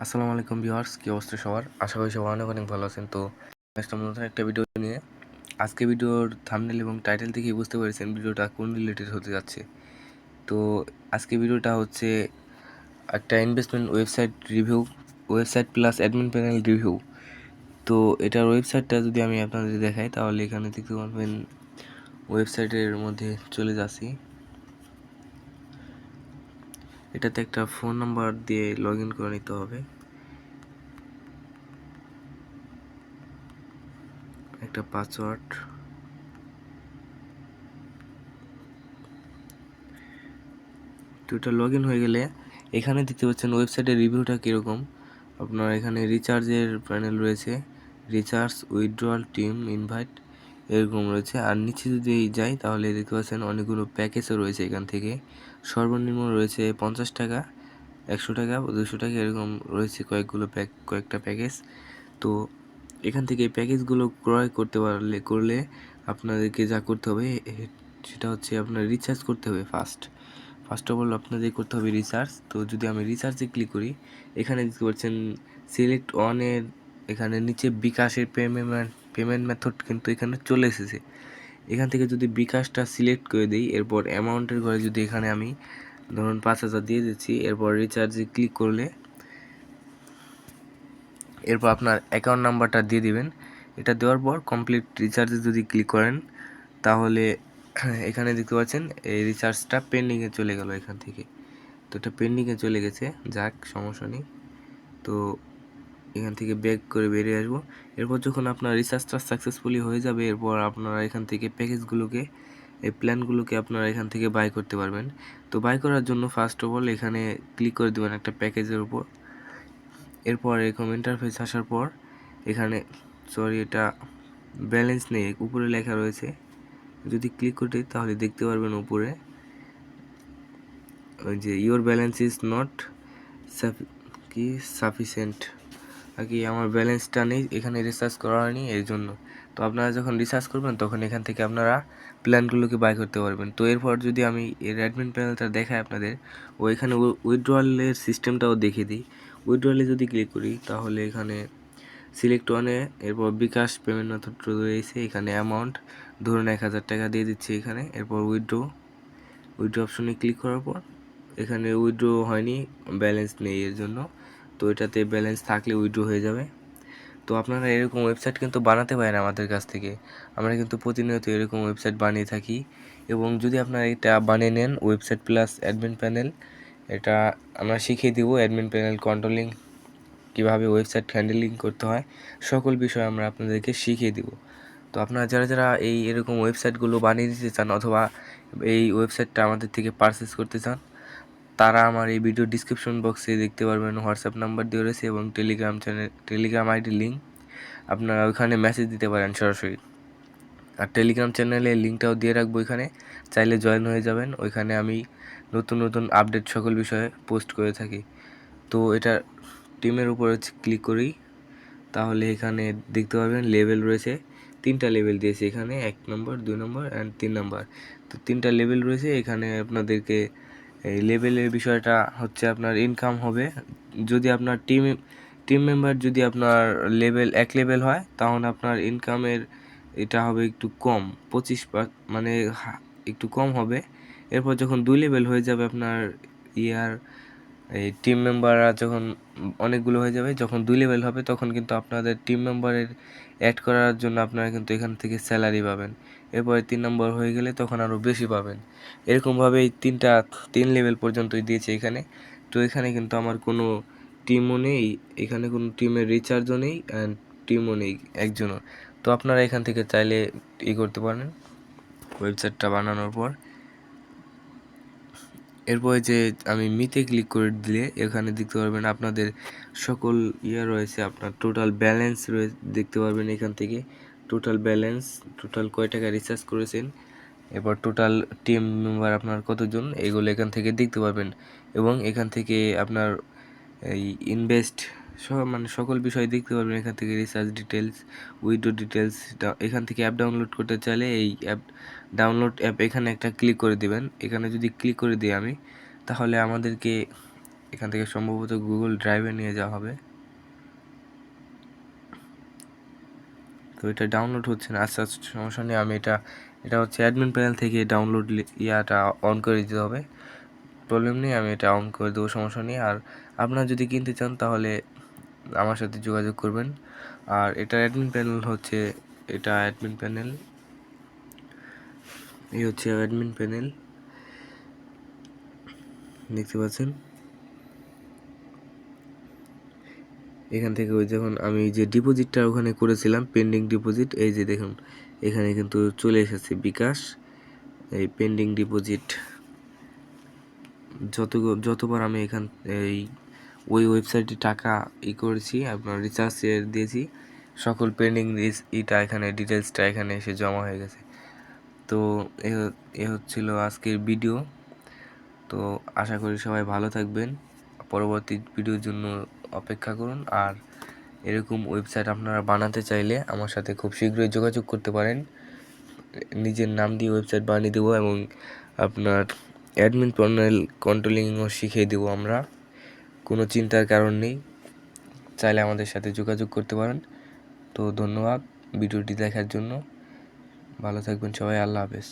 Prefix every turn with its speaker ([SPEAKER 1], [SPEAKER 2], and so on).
[SPEAKER 1] আসসালামু আলাইকুম ভিউয়ার্স, কি অবস্থা সবার? আশা করি সবাই অনেক অনেক ভালো আছেন। তো আসলাম নতুন একটা ভিডিও নিয়ে। আজকে ভিডিওর থাম্বনেল এবং টাইটেল থেকেই বুঝতে পেরেছেন ভিডিওটা কোন রিলেটেড হতে যাচ্ছে। তো আজকে ভিডিওটা হচ্ছে একটা investment website review, website plus admin panel review. তো এটার ওয়েবসাইটটা যদি আমি আপনাদের দেখাই তাহলে এখানে দেখতে পাবেন, ওয়েবসাইটের মধ্যে চলে যাচ্ছি। এটাতে একটা ফোন নাম্বার দিয়ে লগ ইন করে নিতে হবে, একটা পাসওয়ার্ড। তো এটা লগ ইন হয়ে গেলে এখানে দেখতে পাচ্ছেন ওয়েবসাইটের রিভিউটা কীরকম। আপনার এখানে রিচার্জের প্যানেল রয়েছে, রিচার্জ, উইথড্রয়াল, টিম ইনভাইট এরকম রয়েছে। আর নিচে যদি যাই তাহলে দেখতে পাচ্ছেন অনেকগুলো প্যাকেজও রয়েছে। এখান থেকে সর্বনিম্ন রয়েছে 50 টাকা, 100 টাকা, 200 টাকা এরকম রয়েছে কয়েকটা প্যাকেজ। তো এখান থেকে এই প্যাকেজগুলো ক্রয় করলে আপনাদেরকে যা করতে হবে সেটা হচ্ছে আপনার রিচার্জ করতে হবে। ফার্স্ট অফ অল আপনাদের করতে হবে রিচার্জ। তো যদি আমি রিচার্জে ক্লিক করি, এখানে দেখতে পাচ্ছেন সিলেক্ট অনের এখানে নিচে বিকাশের পেমেন্ট মেথড কিন্তু এখানে চলে এসেছে। এখান থেকে যদি বিকাশটা সিলেক্ট করে দিই, এরপর অ্যামাউন্টের ঘরে যদি এখানে আমি ধরুন 5,000 দিয়ে দিচ্ছি, এরপর রিচার্জে ক্লিক করলে এরপর আপনার অ্যাকাউন্ট নাম্বারটা দিয়ে দিবেন। এটা দেওয়ার পর কমপ্লিট রিচার্জে যদি ক্লিক করেন তাহলে এখানে দেখতে পাচ্ছেন এই রিচার্জটা পেন্ডিংয়ে চলে গেল এখান থেকে। তো এটা পেন্ডিংয়ে চলে গেছে, যাক সমস্যা নেই। তো এখান থেকে ব্যাক করে বেরিয়ে আসবো। এরপর যখন আপনার রিচার্জটা সাকসেসফুলি হয়ে যাবে, এরপর আপনারা এখান থেকে প্যাকেজগুলোকে, এই প্ল্যানগুলোকে আপনারা এখান থেকে বাই করতে পারবেন। তো বাই করার জন্য ফার্স্ট অফ অল এখানে ক্লিক করে দেবেন একটা প্যাকেজের উপর। এরপর এরকম ইন্টারফেস আসার পর এখানে এটা ব্যালেন্স নেই উপরে লেখা রয়েছে। যদি ক্লিক করি তাহলে দেখতে পারবেন উপরে ওই যে your balance is not sufficient, আর কি আমার ব্যালেন্সটা নেই, এখানে রিচার্জ করা হয়নি এই জন্য। তো আপনারা যখন রিচার্জ করবেন তখন এখান থেকে আপনারা প্ল্যানগুলোকে বাই করতে পারবেন। তো এরপর যদি আমি এর অ্যাডমিন প্যানেলটা দেখাই আপনাদের, ও এখানে উইথড্রয়ালের সিস্টেমটাও দেখিয়ে দিই। উইথড্রয়ালে যদি ক্লিক করি তাহলে এখানে সিলেক্ট ওয়ানে, এরপর বিকাশ পেমেন্ট মেথড রয়েছে, এখানে অ্যামাউন্ট ধরুন 1,000 টাকা দিয়ে দিচ্ছি এখানে। এরপর উইথড্র অপশনে ক্লিক করার পর এখানে উইথড্র হয়নি, ব্যালেন্স নেই এর জন্য। তো এটাতে ব্যালেন্স থাকলে উইথড্র হয়ে যাবে। তো আপনারা এরকম ওয়েবসাইট কিন্তু বানাতে পারেন আমাদের কাছ থেকে। আমরা কিন্তু প্রতিনিয়ত এরকম ওয়েবসাইট বানিয়ে থাকি। এবং যদি আপনারা এটা বানিয়ে নেন ওয়েবসাইট প্লাস অ্যাডমিন প্যানেল, এটা আমরা শিখিয়ে দিব। অ্যাডমিন প্যানেল কন্ট্রোলিং, কীভাবে ওয়েবসাইট হ্যান্ডেলিং করতে হয়, সকল বিষয় আমরা আপনাদেরকে শিখিয়ে দিব। তো আপনারা যারা যারা এরকম ওয়েবসাইটগুলো বানিয়ে দিতে চান অথবা এই ওয়েবসাইটটা আমাদের থেকে পারচেস করতে চান, তারা আমার এই ভিডিও ডিসক্রিপশন বক্সে দেখতে পারবেন হোয়াটসঅ্যাপ নাম্বার দিয়ে রয়েছে এবং টেলিগ্রাম আইডি লিঙ্ক। আপনারা ওইখানে মেসেজ দিতে পারেন সরাসরি। আর টেলিগ্রাম চ্যানেলের লিঙ্কটাও দিয়ে রাখবো এখানে, চাইলে জয়েন হয়ে যাবেন। ওইখানে আমি নতুন নতুন আপডেট সকল বিষয়ে পোস্ট করে থাকি। তো এটা টিমের উপরে ক্লিক করি তাহলে এখানে দেখতে পাবেন লেভেল রয়েছে, 3টা লেভেল দিয়েছে এখানে, 1 নম্বর, 2 নম্বর অ্যান্ড 3 নম্বর। তো 3টা লেভেল রয়েছে এখানে। আপনাদেরকে এই লেভেলের বিষয়টা হচ্ছে আপনার ইনকাম হবে যদি আপনার টিম মেম্বার যদি আপনার এক লেভেল হয় তাহলে আপনার ইনকামের এটা হবে একটু কম, 25 মানে একটু কম হবে। এরপর যখন 2 লেভেল হয়ে যাবে আপনার এই টিম মেম্বাররা যখন অনেকগুলো হয়ে যাবে, যখন 2 লেভেল হবে তখন কিন্তু আপনাদের টিম মেম্বারের অ্যাড করার জন্য আপনারা কিন্তু এখান থেকে স্যালারি পাবেন। এরপরে 3 নম্বর হয়ে গেলে তখন আরও বেশি পাবেন। এরকমভাবে এই 3 লেভেল পর্যন্তই দিয়েছে এখানে। তো এখানে কিন্তু আমার কোনো টিমও নেই, এখানে কোনো টিমের রিচার্জও নেই অ্যান্ড টিমও নেই একজনও। তো আপনারা এখান থেকে চাইলে করতে পারেন ওয়েবসাইটটা বানানোর পর। এরপরে যে আমি মিতে ক্লিক করে দিলে এখানে দেখতে পারবেন আপনাদের সকল রয়েছে, আপনার টোটাল ব্যালেন্স দেখতে পারবেন এখান থেকে। টোটাল ব্যালেন্স, টোটাল কয় টাকা রিচার্জ করেছেন, এরপর টোটাল টিম মেম্বার আপনার কতজন, এগুলো এখান থেকে দেখতে পারবেন। এবং এখান থেকে আপনার এই ইনভেস্ট মানে সকল বিষয় দেখতে পারবেন এখান থেকে। Recharge details, withdraw details. এখান থেকে অ্যাপ ডাউনলোড করতে চাইলে এই ডাউনলোড অ্যাপ এখানে একটা ক্লিক করে দিবেন। এখানে যদি ক্লিক করে দিই আমি তাহলে আমাদেরকে এখান থেকে সম্ভবত গুগল ড্রাইভে নিয়ে যাওয়া হবে। তো এটা ডাউনলোড হচ্ছে না। আচ্ছা সমস্যা নেই, আমি এটা হচ্ছে অ্যাডমিন প্যানেল থেকে ডাউনলোড ইয়াটা অন করে দিতে হবে, প্রবলেম নেই, আমি এটা অন করে দেবো, সমস্যা নেই। আর আপনারা যদি কিনতে চান তাহলে আমার সাথে যোগাযোগ করবেন। আর এটা অ্যাডমিন প্যানেল হচ্ছে, এটা অ্যাডমিন প্যানেল, এই হচ্ছে অ্যাডমিন প্যানেল, দেখতে পাচ্ছেন। এখান থেকে ওই যখন আমি যে ডিপোজিটটা ওখানে করেছিলাম পেন্ডিং ডিপোজিট, এই যে দেখুন এখানে কিন্তু চলে এসেছে বিকাশ, এই পেন্ডিং ডিপোজিট যতবার আমি ওই ওয়েবসাইটে টাকা করেছি, আপনার রিচার্জ দিয়েছি, সকল পেন্ডিং এখানে ডিটেলসটা এখানে এসে জমা হয়ে গেছে। তো এ হচ্ছিল আজকের ভিডিও। তো আশা করি সবাই ভালো থাকবেন, পরবর্তী ভিডিওর জন্য অপেক্ষা করুন। আর এরকম ওয়েবসাইট আপনারা বানাতে চাইলে আমার সাথে খুব শীঘ্রই যোগাযোগ করতে পারেন। নিজের নাম দিয়ে ওয়েবসাইট বানিয়ে দেবো এবং আপনার অ্যাডমিন প্যানেল কন্ট্রোলিংও শিখিয়ে দেবো আমরা, কোনো চিন্তার কারণ নেই, চাইলে আমাদের সাথে যোগাযোগ করতে পারেন। তো ধন্যবাদ ভিডিওটি দেখার জন্য, ভালো থাকবেন সবাই, আল্লাহ হাফেজ।